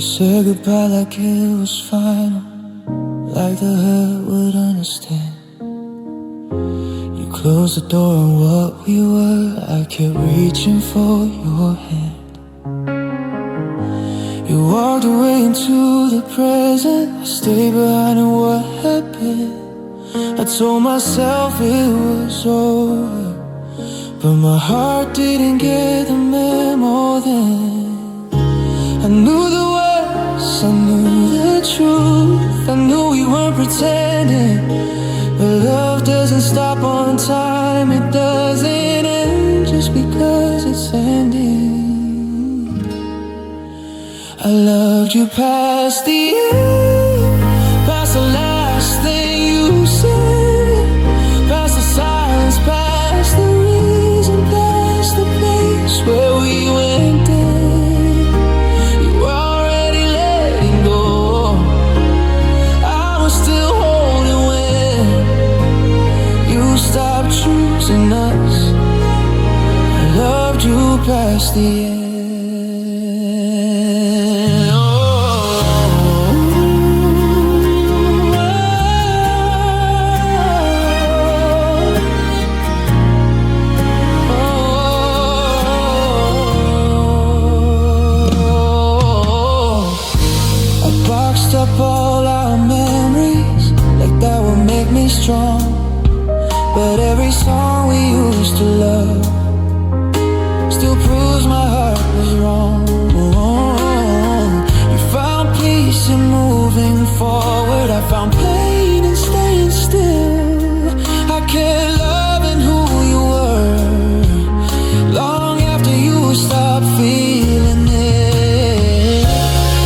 Said goodbye like it was final, like the hurt would understand. You closed the door on what we were, I kept reaching for your hand. You walked away into the present, I stayed behind in what had been. I told myself it was over, but my heart didn't get the memo then. I knew the words, I knew the truth, I knew we weren't pretending. But love doesn't stop on time, it doesn't end just because it's ending. I loved you past the end, past the last thing you said, past the silence, past the reason, past the place where we went dead. You were already letting go, I was still holding when you stopped choosing us. I loved you past the end. Up all our memories, like that would make me strong. But every song we used to love still proves my heart was wrong. You found peace in moving forward, I found pain in staying still. I kept loving who you were long after you stopped feeling it.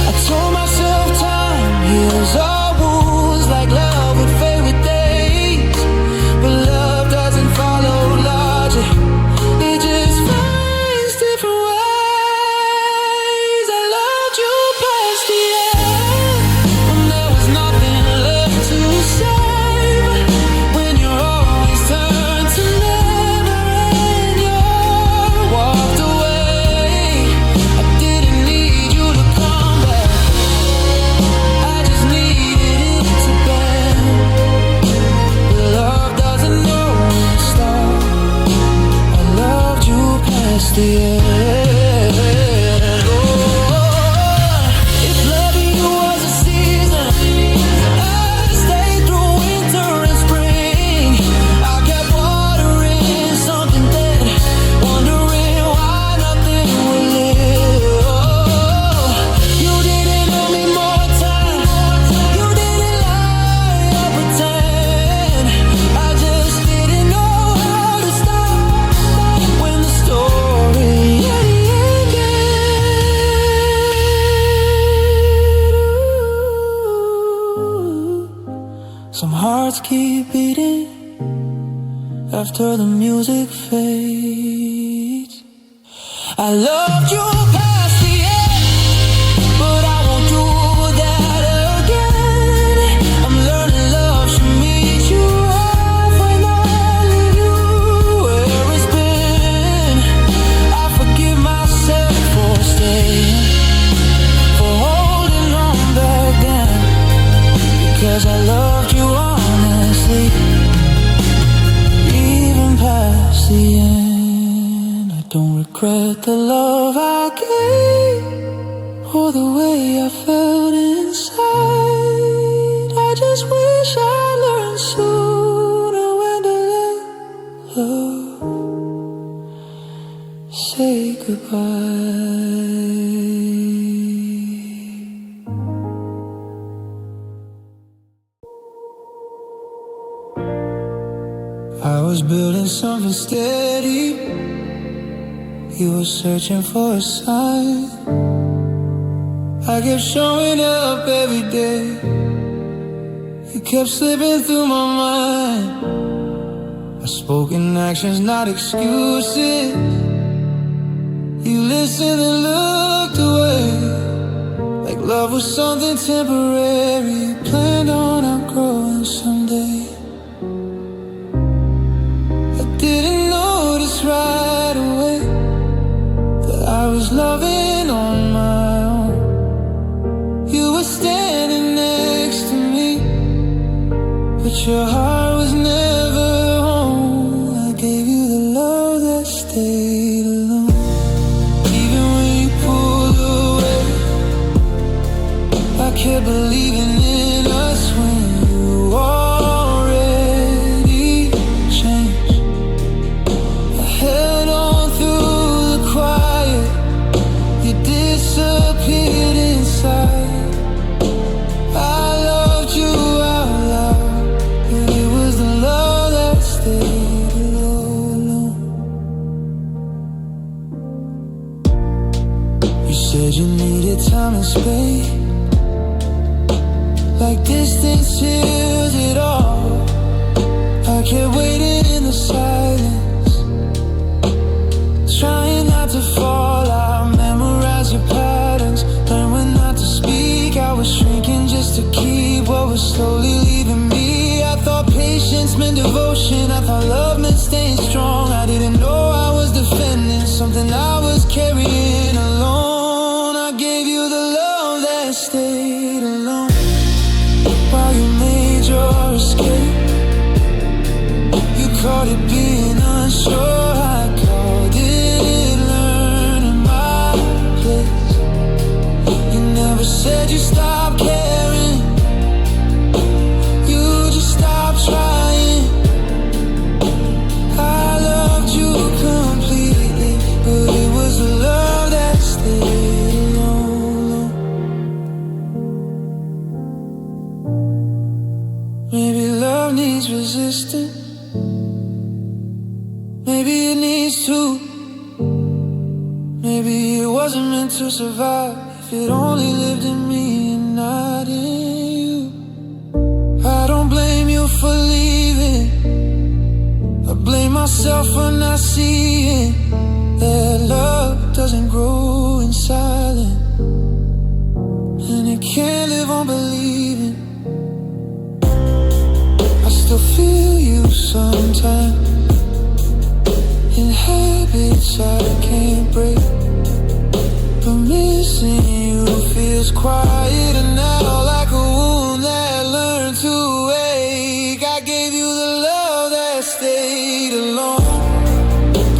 I told myself time heals our wounds, like love would fade with days. But love doesn't follow logic, it just finds different ways. I loved you past the end, when there was nothing left to save, when you're always turned to never and you walked away. I didn't need you to come back, I just needed it to bend. But love doesn't know when to stop, I loved you past the end. Oh, if loving you was a season, I'd stay through winter and spring. I kept watering something dead, wondering why nothing would live. Oh, you didn't owe me more time, you didn't lie or pretend. I just didn't know how to stop when the story ended. Some hearts keep beating after the music fades. I loved you past the end, but I won't do that again. I'm learning love should meet you halfway, not leave you where it's been. I forgive myself for staying, for holding on back then, because I loved you honestly, even past the end. I don't regret the love I gave, or the way I felt inside. I just wish I learned sooner when to let love say goodbye. I was building something steady, you were searching for a sign. I kept showing up every day, you kept slipping through my mind. I spoke in actions, not excuses. You listened and looked away, like love was something temporary, planned on outgrowing someday. I didn't notice right away that I was loving on my own. standing next to me, but your heart was never home. I gave you the love that stayed alone. Even when you pulled away, I kept believing in us when you already changed. I held on through the quiet, you disappeared inside. I loved you out loud, but it was the love that stayed alone. You said you needed time and space, like distance heals it all. I kept waiting in the silence, trying not to fall out, memorize your patterns, learn when not to speak. I was shrinking just to keep what was slowly leaving me. I thought patience meant devotion, I thought love meant staying strong. I didn't know I was defending something I was carrying alone. I gave you the love that stayed alone. While you made your escape, you called it being unsure, I called it learning my place. You never said you stopped caring, you just stopped trying. I loved you completely, but it was the love that stayed alone. Maybe love needs resistance, maybe it needs to. Maybe it wasn't meant to survive if it only lived in me and not in you. I don't blame you for leaving, I blame myself for not seeing that love doesn't grow in silence, and it can't live on believing. I still feel you sometimes, in habits I can't break, but missing you feels quieter now, like a wound that learned to ache. I gave you the love that stayed alone,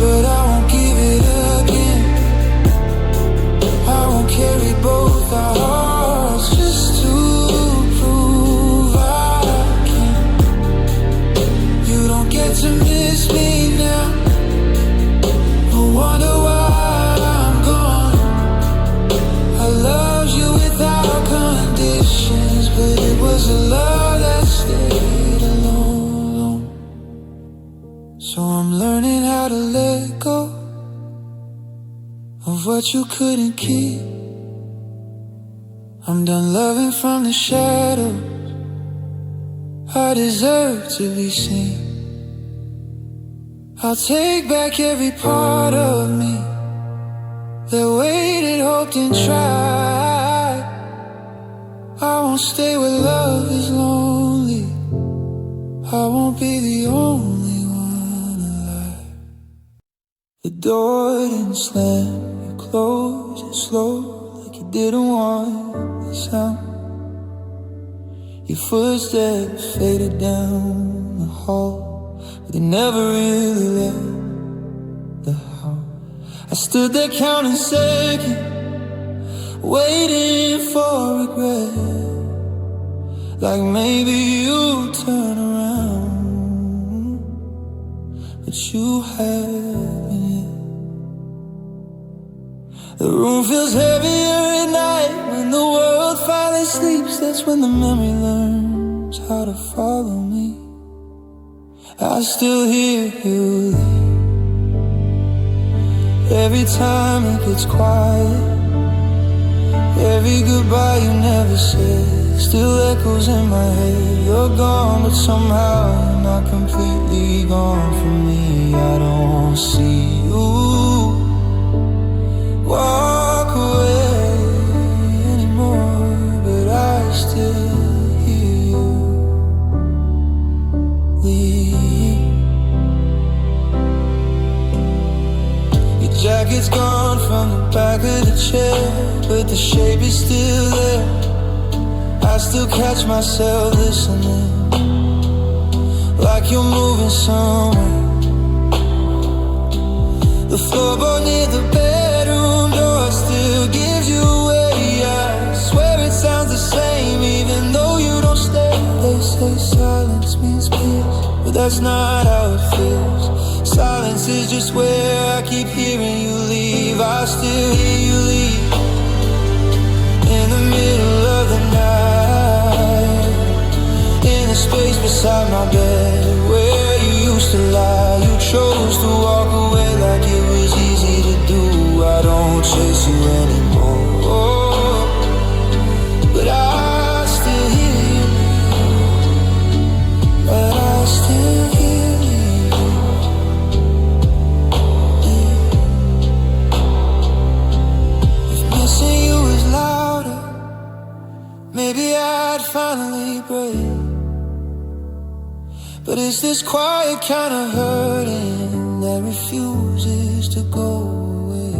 but I won't give it again. I won't carry both our hearts just to prove I can. You don't get to miss me now, no wonder why I'm gone. I loved you without conditions, but it was a love that stayed alone. So I'm learning how to let go of what you couldn't keep. I'm done loving from the shadows, I deserve to be seen. I'll take back every part of me that waited, hoped and tried. I won't stay where love is lonely, I won't be the only one alive. The door didn't slam, you closed it slow, like you didn't want the sound. Your footsteps faded down the hall, but they never really left the house. I stood there counting seconds, waiting for regret, like maybe you'd turn around, but you haven't yet. The room feels heavier at night when the world finally sleeps. That's when the memory learns how to follow me. I still hear you every time it gets quiet. Every goodbye you never said still echoes in my head. You're gone, but somehow you're not completely gone from me. I don't see you walk away anymore, but I still hear you leave. Your jacket's gone from the back of the chair, but the shape is still there. I still catch myself listening, like you're moving somewhere. The floorboard near the bedroom door still gives you away. I swear it sounds the same even though you don't stay. They say silence means peace, but that's not how it feels. Silence is just where I keep hearing you leave. I still hear you leave in the middle of the night, in the space beside my bed where you used to lie. You chose to walk away like it was easy to do. I don't chase you anymore, but I still hear you, but I still hear you. If missing you is louder, maybe I'd finally break. But it's this quiet kind of hurting that refuses to go away.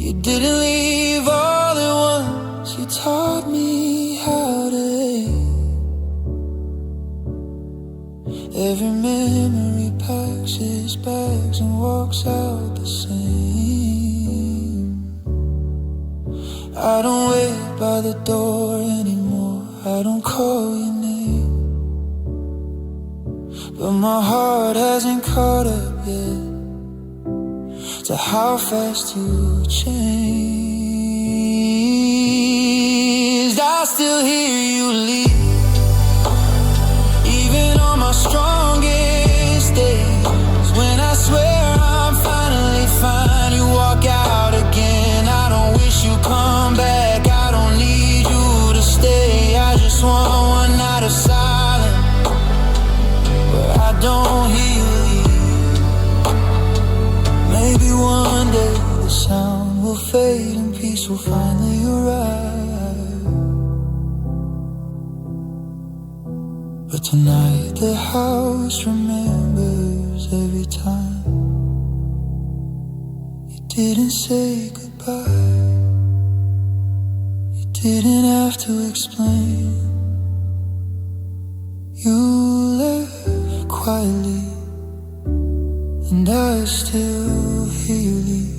You didn't leave all at once, you taught me how to hate. Every memory packs its bags and walks out the same. I don't wait by the door anymore, I don't call your name. But my heart hasn't caught up yet to how fast you changed. I still hear you leave, even on my strongest days. When I swear I'm finally fine, you walk out again. I don't wish you come back, I don't need you to stay. I just want one night of silence, I don't hear you leave. Maybe one day the sound will fade and peace will finally arrive. But tonight the house remembers every time you didn't say goodbye. You didn't have to explain. You left quietly, and I still hear you leave.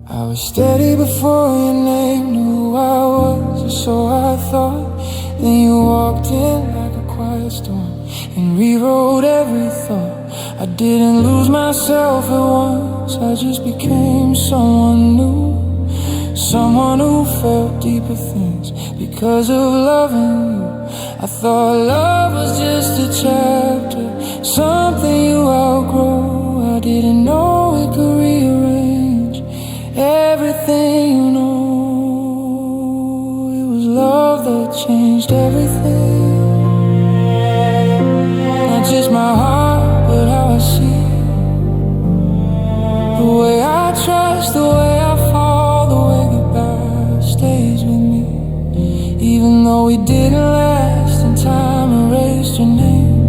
I was steady before your name knew who I was, or so I thought. Then you walked in like a quiet storm and rewrote every thought. I didn't lose myself at once, I just became someone new, someone who felt deeper things because of loving you. I thought love was just a chapter, something you outgrow. I didn't know it could rearrange everything you know. It was love that changed everything. Not just my heart, but how I see it. The way I trust, the way I fall, the way goodbye stays with me. Even though we didn't last and time erased your name,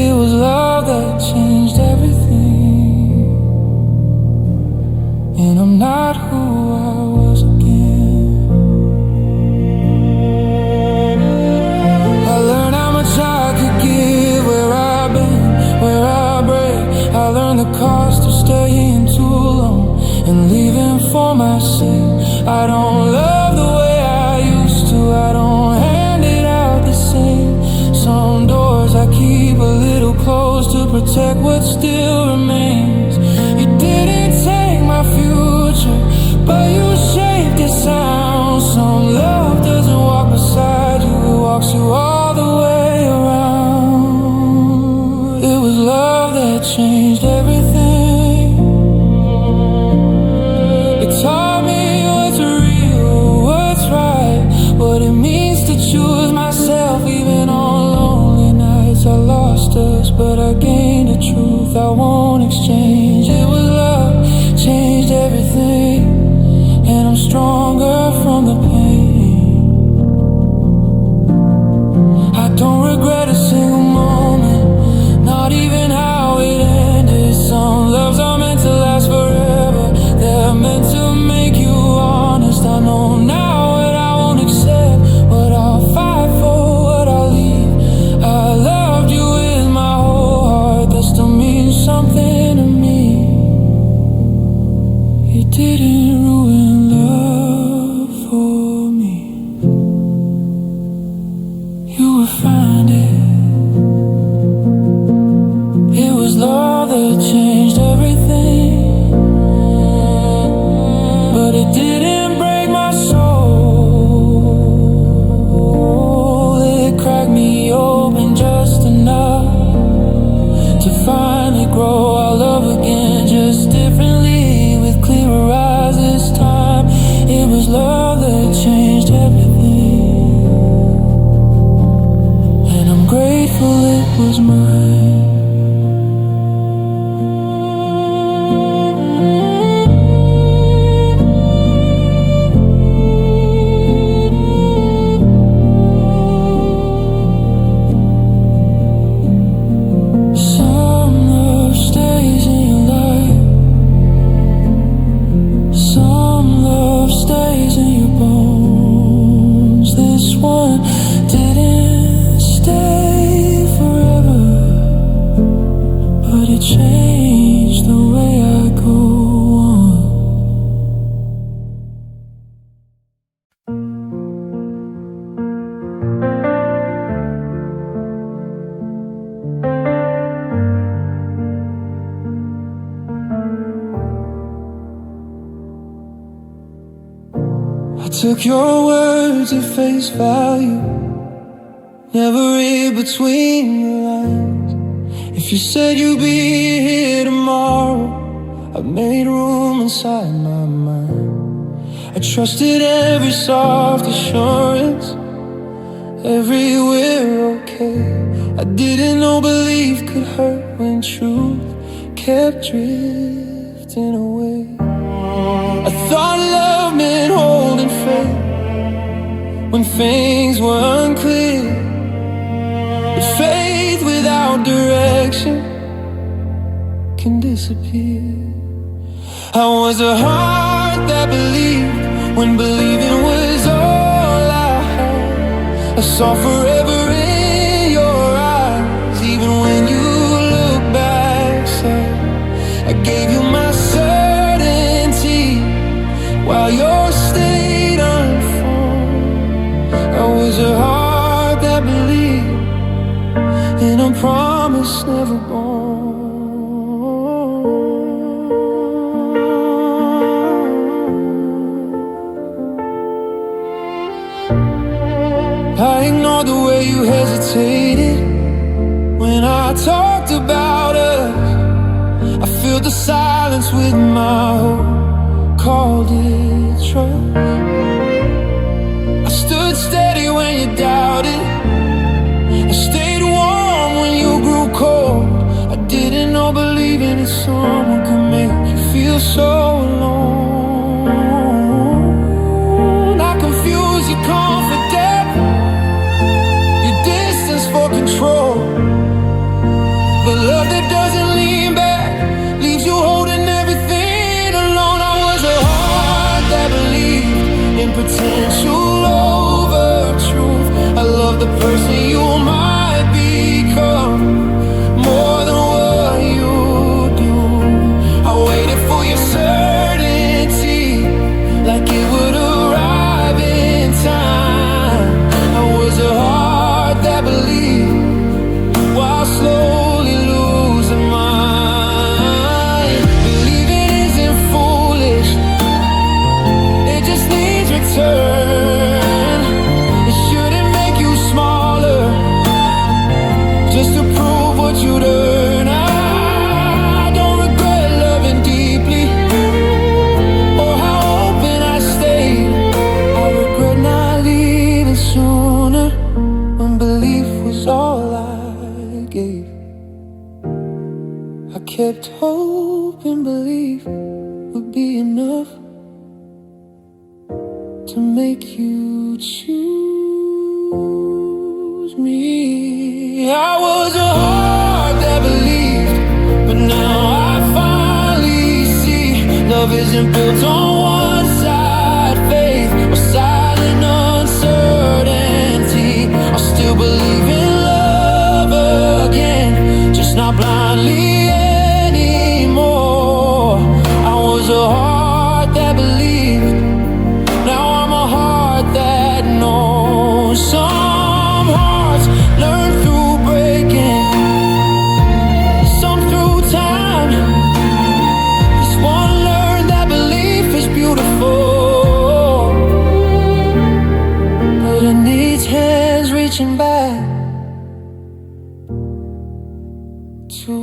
it was love that changed everything. And I'm not who I was again. I learned how much I could give, where I've been, where I break. I learned the cost of staying too long and leaving for my sake. I don't love the way I used to, I don't hand it out the same. Some doors I keep a little closed to protect what still remains. You didn't take my future, but you shaped it sound. Some love doesn't walk beside you, it walks you all the way around. It was love that changed everything. It taught me what's real, what's right, what it means to choose myself. Even on lonely nights I lost us, but I gained the truth I won't exchange. It was love didn't ruin love for me. You would find it was love that changed everything. But it didn't break my soul. It cracked me open just enough to finally grow our love again, just differently, with clearer eyes this time. It was love that changed everything, and I'm grateful it was mine. I took your words at face value, never read between the lines. If you said you'd be here tomorrow, I made room inside my mind. I trusted every soft assurance, every we're okay. I didn't know belief could hurt when truth kept drifting away. I thought love meant holding faith when things were unclear, but faith without direction can disappear. I was a heart that believed when believing was all I had. I saw forever in your eyes, even when you look back sad. I gave you my certainty while yours stayed unformed. I was a heart that believed in a promise never born. I ignored the way you hesitated when I talked about us. I filled the silence with my hope, called it trust. I stood steady when you doubted, I stayed warm when you grew cold. I didn't know believing in someone could make you feel so alone. I confused your confidence, your distance for control. But love that doesn't lean back leaves you holding everything alone. I was a heart that believed in potential over truth. I love the person you might become more than what you do. I waited for your certainty, like it would arrive in time. I was a heart that believed while slowly losing mine. Believing isn't foolish, it just needs return. It shouldn't make you smaller just to prove what you'd earn. I don't regret loving deeply or how open I stayed. I regret not leaving sooner when belief was all I gave. I kept hope and belief would be enough to make you choose me. I was a heart that believed, but now I finally see love isn't built on one side, faith or silent uncertainty. I still believe in love again, just not blindly anymore. I was a heart to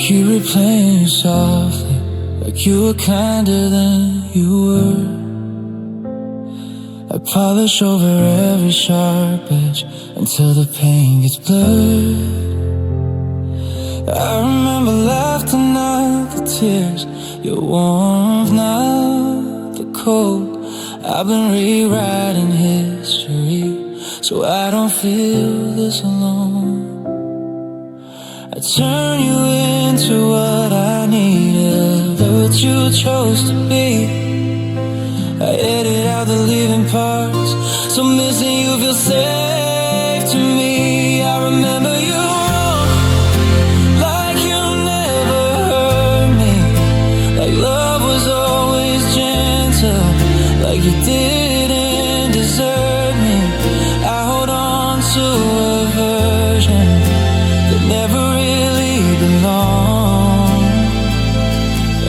keep replaying softly, like you were kinder than you were. I polish over every sharp edge until the pain gets blurred. I remember laughter, not the tears, your warmth, not the cold. I've been rewriting history so I don't feel this alone. I turn you into what I needed, what you chose to be. I edit out the leaving parts, so missing you feels safe to me. I remember you wrong, like you never hurt me, like love was always gentle, like you didn't desert me. I hold on to a version that never really belonged.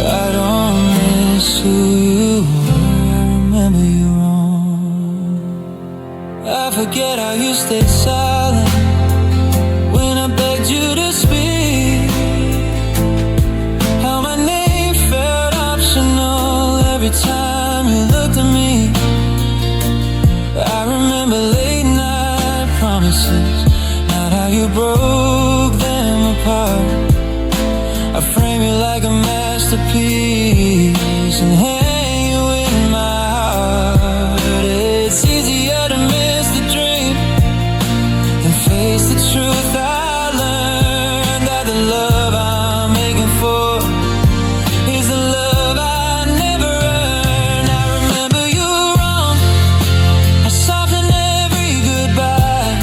I don't miss who you were, I remember you wrong. I forget how you stayed silent when I begged you to speak, how my name felt optional every time you looked at me. I remember late night promises, not how you broke them apart. I frame you like a masterpiece and hang you in my heart. It's easier to miss the dream than face the truth. I learned that the love I'm making for is the love I never earned. I remember you wrong, I softened every goodbye.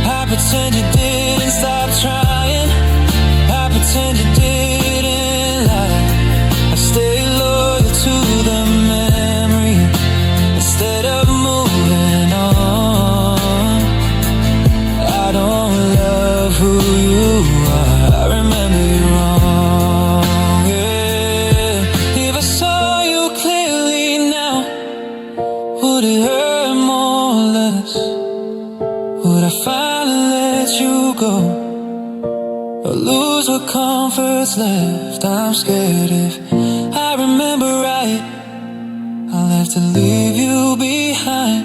I pretend you didn't stop trying, I pretend you didn't lie. I stay loyal to the memory instead of moving on. I don't love who you are, I remember you wrong, yeah. If I saw you clearly now, would it hurt more or less? Would I finally let you go, or lose what comfort's left? I'm scared if I remember right, I'll have to leave you behind.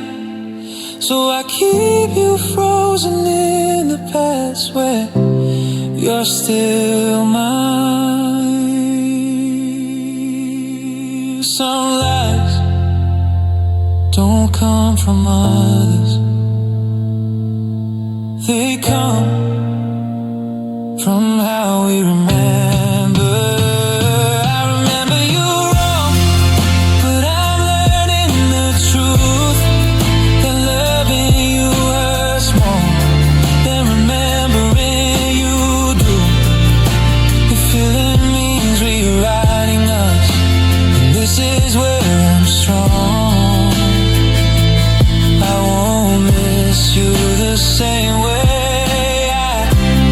So I keep you frozen in the past where you're still mine. Some lies don't come from others, they come from how we remember. I remember you wrong, but I'm learning the truth, that loving you hurts more than remembering you do. The feeling means rewriting us, and this is where I'm strong. I won't miss you the same way.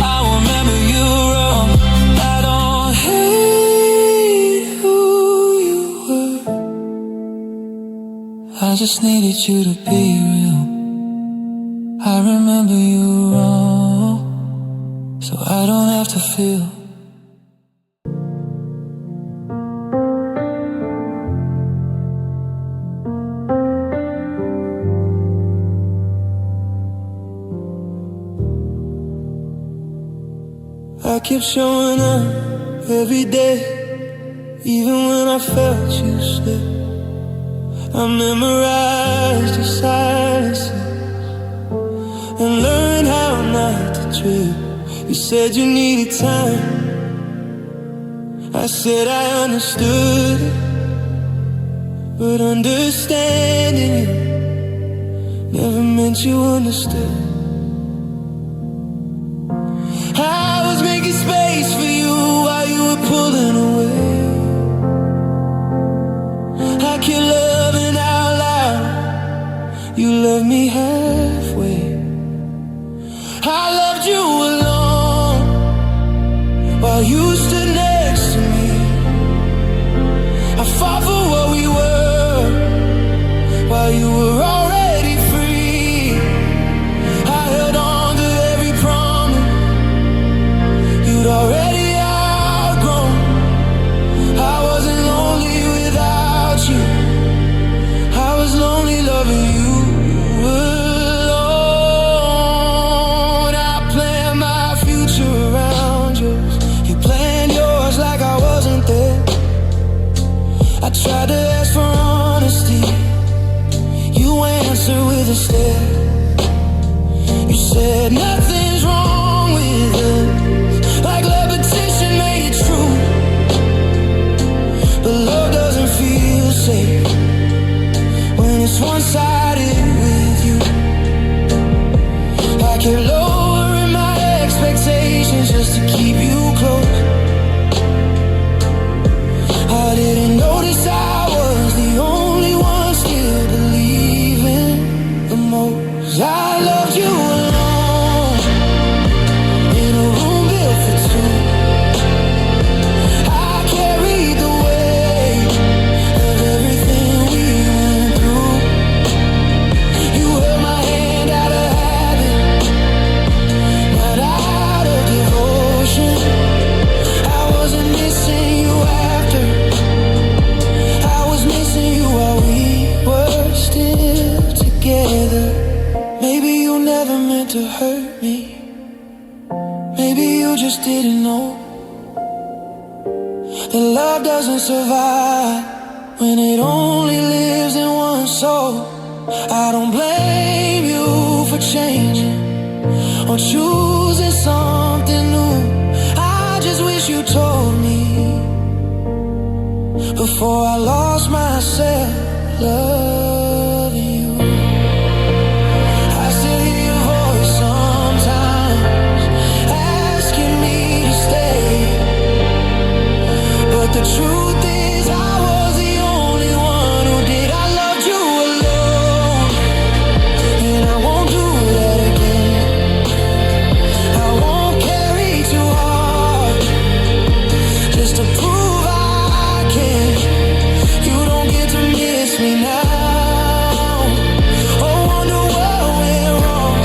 I remember you wrong. I don't hate who you were, I just needed you to be real. I remember you wrong, so I don't have to feel. I kept showing up every day, even when I felt you slip. I memorized your silences and learned how not to trip. You said you needed time, I said I understood it, but understanding you never meant you understood. I was making space while you stood next to me. I fought for what we were while you were already free. I held on to every promise you'd already outgrown. I wasn't lonely without you. I was lonely loving you alone. I planned my future around yours. You planned yours like I wasn't there. I tried to ask for honesty. You answered with a stare. You said nothing's wrong with us, like repetition made it true. But love doesn't feel safe when it's one-sided with you. I kept lowering my expectations just to keep you close. I didn't notice I was the only one still believing the most. I loved you alone in a room built for two. I carried the weight of everything we went through. You held my hand out of habit, not out of devotion. I wasn't missing you after, I was missing you while we were still together. Maybe you never meant to hurt me. Maybe you just didn't know that love doesn't survive when it only lives in one soul. I don't blame you for changing or choosing something new. I just wish you told me before I lost myself loving you. I still hear your voice sometimes asking me to stay, but the truth is I was the only one who did. I loved you alone, and I won't do that again. I won't carry too hard just to prove I can. You don't get to miss me now. Oh, wonder what went wrong.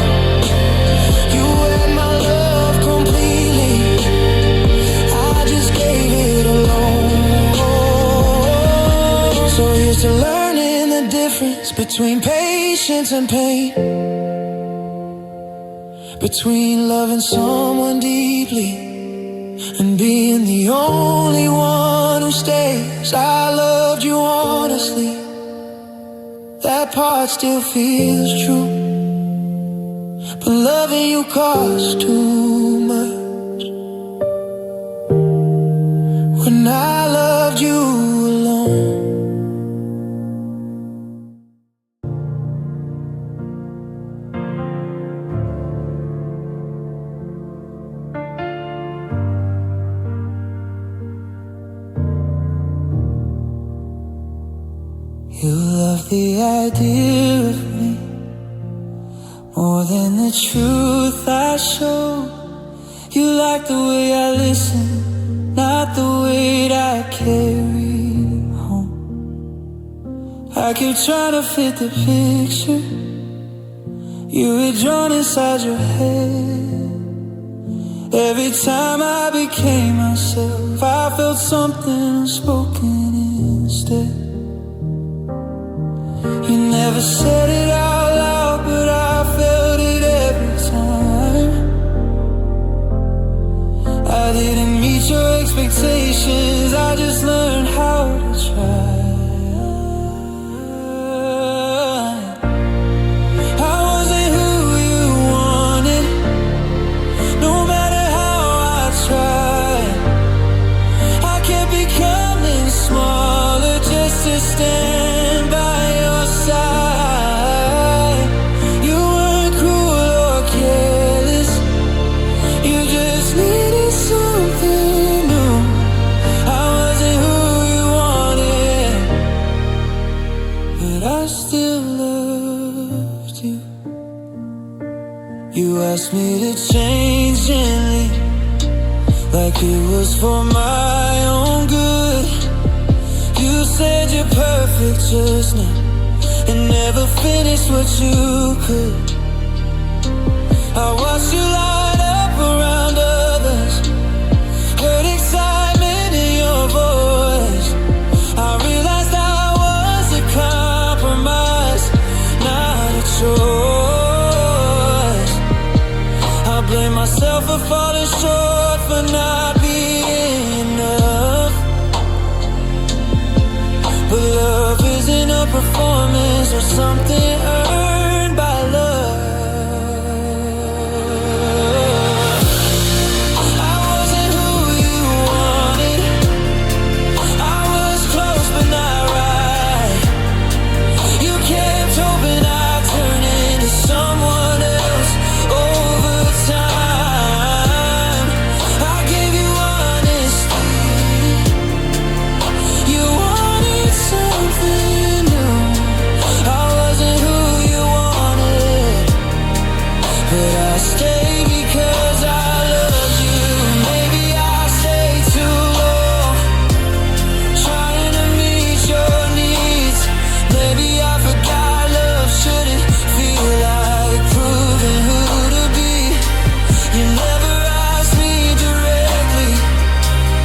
You had my love completely, I just gave it alone. So here's to learning the difference between patience and pain, between loving someone deeply and being the only one who stays. I loved you honestly, that part still feels true, but loving you costs too much. When I loved you alone. You love the idea of me more than the truth I show. You like the way I listen, not the weight I carry home. I keep trying to fit the picture you had drawn inside your head. Every time I became myself, I felt something unspoken instead. You never said it out loud, but I felt it every time. I didn't meet your expectations, I just learned how to try. I wasn't who you wanted, no matter how I tried. I kept becoming smaller just to stand by your side. You weren't cruel or careless, you just needed something new. I wasn't who you wanted, but I still loved you. You asked me to change gently, like It was for my own good. You said you're perfect just now and never finished what you could. I watched you light up around others, heard excitement in your voice. I realized I was a compromise, not a choice. I blame myself for falling short, for not being enough. But love isn't a performance or something earned by love. I wasn't who you wanted. I was close but not right. You kept hoping I'd turn into someone else over time. I gave you honesty. You wanted something new. I wasn't who you wanted, but I stayed because I loved you. Maybe I stayed too long, trying to meet your needs. Maybe I forgot love shouldn't feel like proving who to be. You never asked me directly,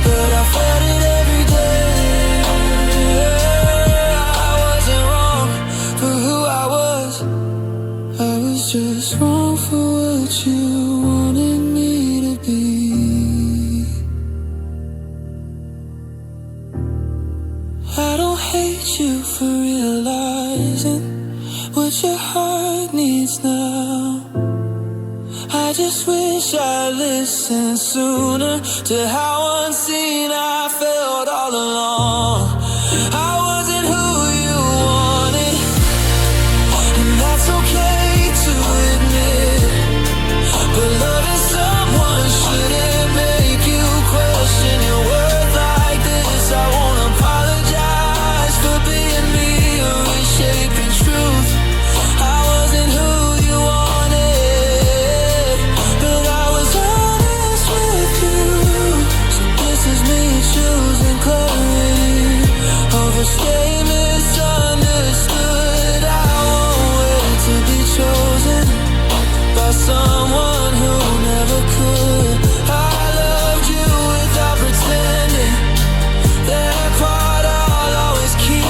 but I felt it every day. I wasn't wrong for who I was. I was just wrong for what you wanted me to be. I don't hate you for realizing what your heart needs now. I just wish I listened sooner to how unseen I felt all along. I wasn't who you wanted, and that's okay to admit. But loving someone shouldn't make you question your worth like this. I won't apologize for being me or reshaping truth. I wasn't who you wanted, but I was honest with you. So this is me choosing clarity over stay misunderstood. I won't wait to be chosen by someone who never could. I loved you without pretending. That part I'll always keep.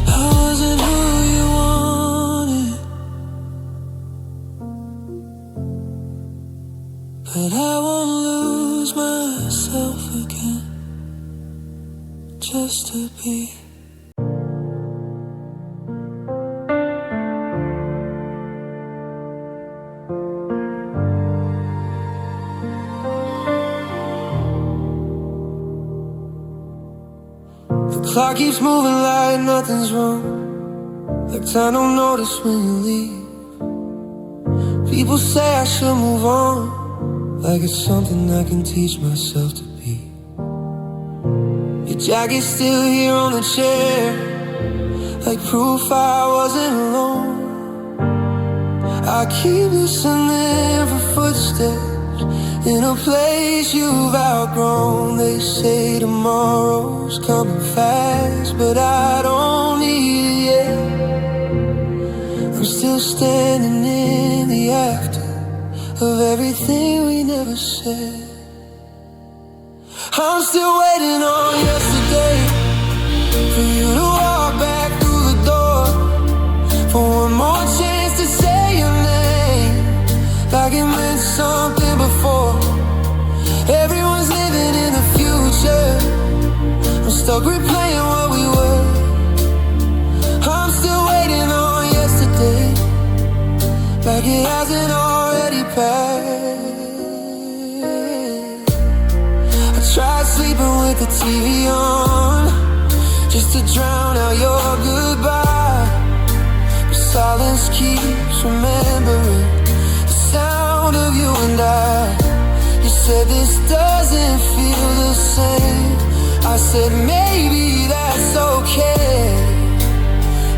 I wasn't who you wanted, but I won't lose myself again just to be. The clock keeps moving like nothing's wrong, like time don't notice when you leave. People say I should move on, like it's something I can teach myself to be. Your jacket's still here on the chair, like proof I wasn't alone. I keep listening for footsteps in a place you've outgrown. They say tomorrow's coming fast, but I don't need it yet. I'm still standing in the after of everything we never said. I'm still waiting on yesterday for you to walk back through the door, for one more chance to say your name like it meant something before. Everyone's living in the future, I'm stuck replaying what we were. I'm still waiting on yesterday, like it hasn't already passed. I tried sleeping with the TV on, just to drown out your goodbye. But silence keeps remembering the sound of you and I. You said this doesn't feel the same. I said maybe that's okay.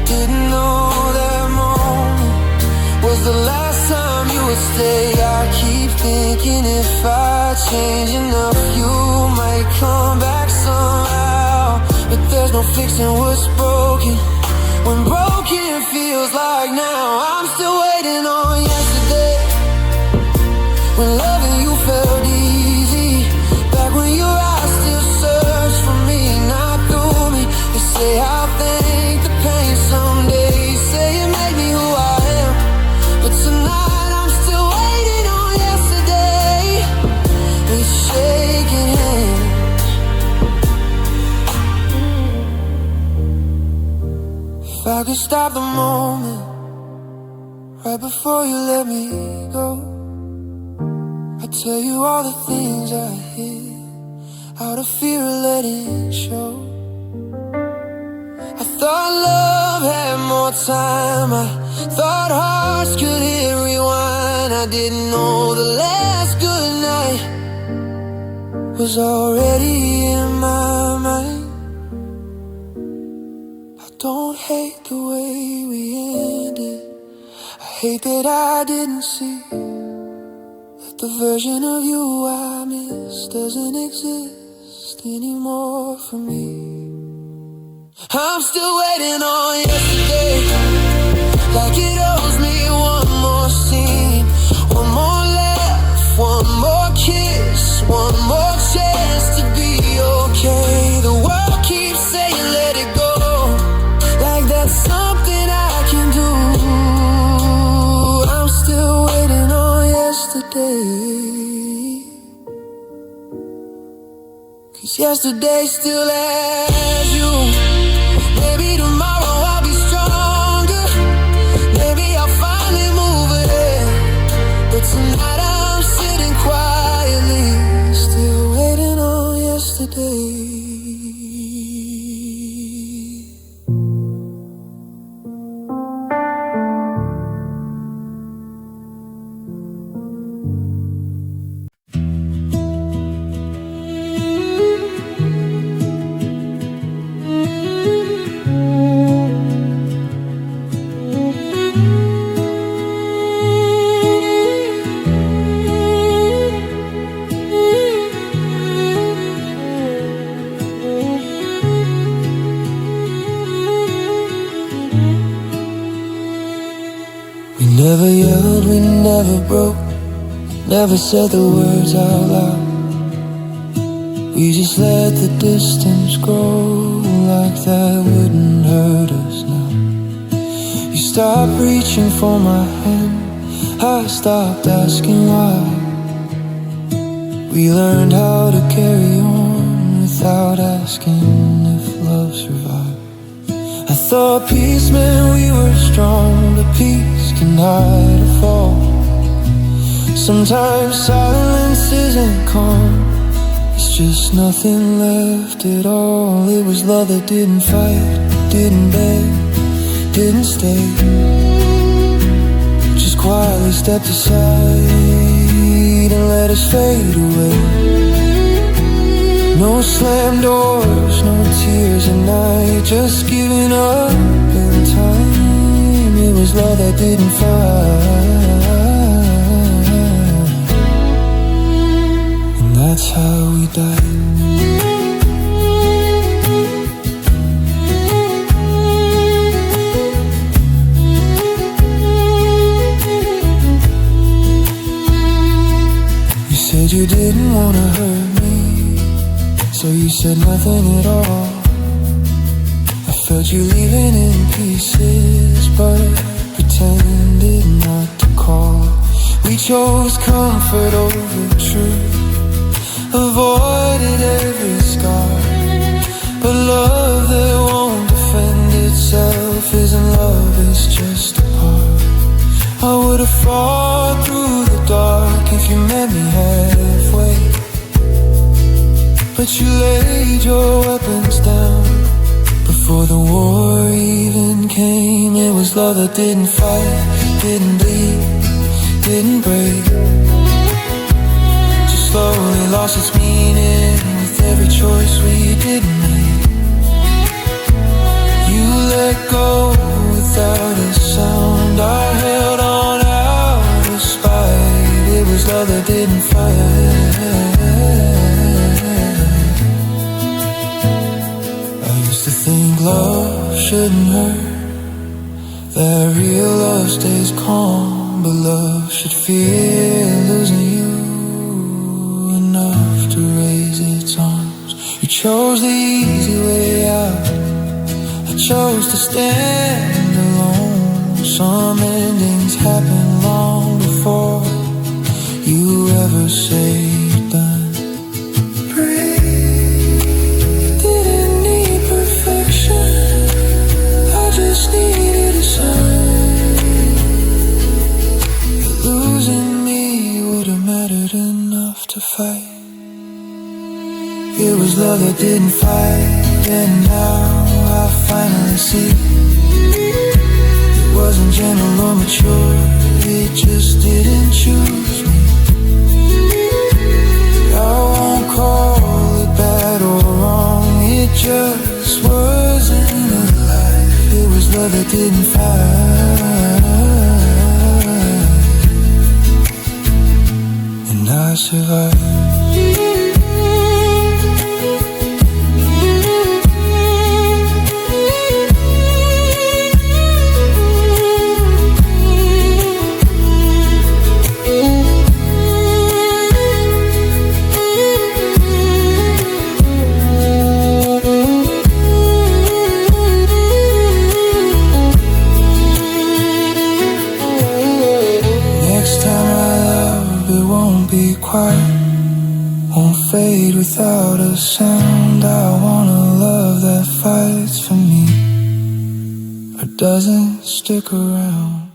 Didn't know that moment was the last time you would stay. I keep thinking if I change enough, you might come back somehow. But there's no fixing what's broken when broken feels like now. I'm still waiting on yesterday, when loving you felt easy, back when your eyes still search for me, not through me. You say I'll thank the pain someday, you say it made me who I am, but tonight I'm still waiting on yesterday, with shaking hands. If I could stop the moment right before you let me go, I'd tell you all the things I hid out of fear of letting show. I thought love had more time, I thought hearts could hit rewind. I didn't know the last good night was already in my mind. I don't hate the way we ended, I hate that I didn't see the version of you I miss doesn't exist anymore for me. I'm still waiting on yesterday, like it owes me one more scene, one more laugh, one more kiss, one more chance to be okay. The world keeps saying let it go, like that's something I can do. I'm still waiting on yesterday, 'cause yesterday still has you. Maybe tomorrow I'll be stronger, maybe I'll finally move ahead, but tonight I'm sitting quietly, still waiting on yesterday. We never yelled, we never broke, never said the words out loud. We just let the distance grow, like that wouldn't hurt us now. You stopped reaching for my hand, I stopped asking why. We learned how to carry on without asking if love survived. I thought peace meant we were strong, but peace can hide a fall. Sometimes silence isn't calm, it's just nothing left at all. It was love that didn't fight, didn't beg, didn't stay, just quietly stepped aside and let us fade away. No slammed doors, no tears at night, just giving up in time. It was love that didn't fight, and that's how we died. You said you didn't wanna hurt me, so you said nothing at all. I felt you leaving in pieces, but pretended not to call. We chose comfort over truth, avoided every scar. But love that won't defend itself isn't love, it's just a part. I would've fought through the dark if you met me halfway, but you laid your weapons down before the war even came. It was love that didn't fight, didn't bleed, didn't break, just slowly lost its meaning with every choice we didn't make. You let go without a sound, I held on out of spite. was love that didn't fight. I used to think love shouldn't hurt, that real love stays calm, but love should fear losing you enough to raise its arms. You chose the easy way out, I chose to stand alone. Some endings happen long before you ever say you're done. Breathe, didn't need perfection, I just needed a sign that losing me would've mattered enough to fight. It was love that didn't fight, and now I finally see it wasn't gentle or mature, it just didn't choose me. I won't call it bad or wrong, it just wasn't alive. It was love that didn't fight, and I survived. Be quiet, won't fade without a sound. I want a love that fights for me, or doesn't stick around.